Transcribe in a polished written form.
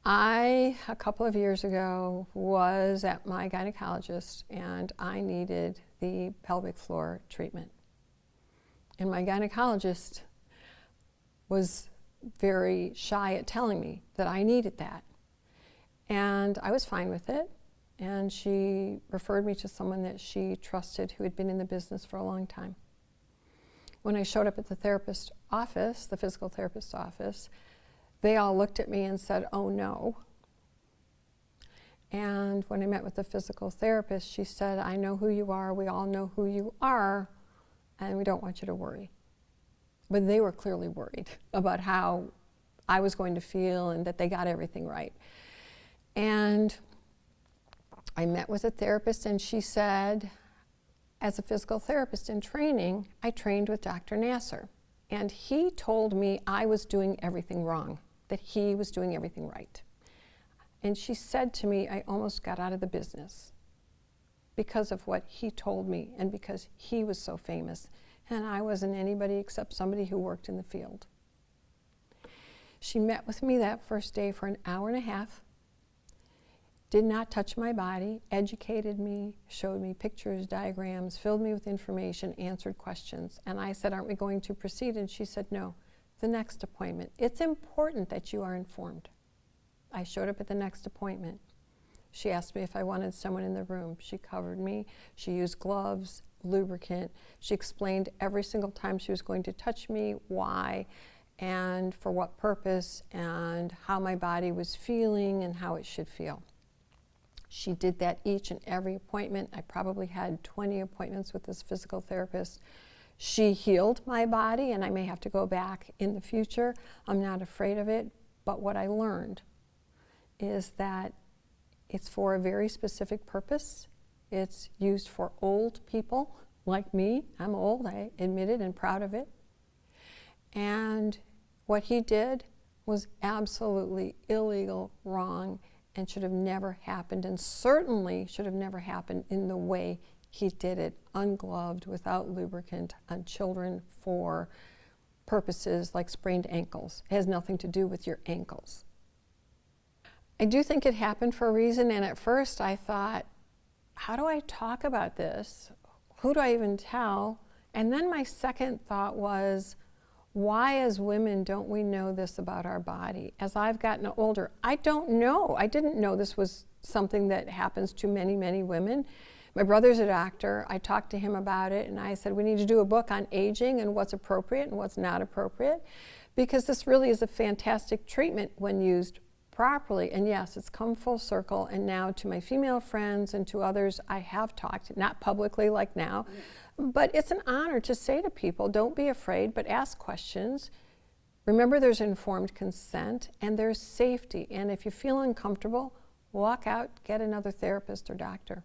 A couple of years ago, was at my gynecologist and I needed the pelvic floor treatment. And my gynecologist was very shy at telling me that I needed that. And I was fine with it. And she referred me to someone that she trusted who had been in the business for a long time. When I showed up at the therapist's office, the physical therapist's office, they all looked at me and said, "Oh no." And when I met with the physical therapist, she said, "I know who you are, we all know who you are, and we don't want you to worry." But they were clearly worried about how I was going to feel and that they got everything right. And I met with a therapist and she said, as a physical therapist in training, I trained with Dr. Nassar. And he told me I was doing everything wrong, that he was doing everything right. And she said to me, I almost got out of the business because of what he told me and because he was so famous. And I wasn't anybody except somebody who worked in the field. She met with me that first day for an hour and a half, did not touch my body, educated me, showed me pictures, diagrams, filled me with information, answered questions. And I said, "Aren't we going to proceed?" And she said, "No, the next appointment. It's important that you are informed." I showed up at the next appointment. She asked me if I wanted someone in the room. She covered me. She used gloves, lubricant. She explained every single time she was going to touch me, why, and for what purpose, and how my body was feeling and how it should feel. She did that each and every appointment. I probably had 20 appointments with this physical therapist. She healed my body, and I may have to go back in the future. I'm not afraid of it, but what I learned is that it's for a very specific purpose. It's used for old people like me. I'm old, I admit it, and proud of it. And what he did was absolutely illegal, wrong, and should have never happened, and certainly should have never happened in the way he did it, ungloved, without lubricant, on children for purposes like sprained ankles. It has nothing to do with your ankles. I do think it happened for a reason, and at first I thought, how do I talk about this? Who do I even tell? And then my second thought was, why as women don't we know this about our body? As I've gotten older, I don't know. I didn't know this was something that happens to many, many women. My brother's a doctor. I talked to him about it, and I said, we need to do a book on aging and what's appropriate and what's not appropriate, because this really is a fantastic treatment when used properly. And yes, it's come full circle, and now to my female friends and to others, I have talked, not publicly like now, but it's an honor to say to people, don't be afraid, but ask questions. Remember, there's informed consent and there's safety, and if you feel uncomfortable, walk out, get another therapist or doctor.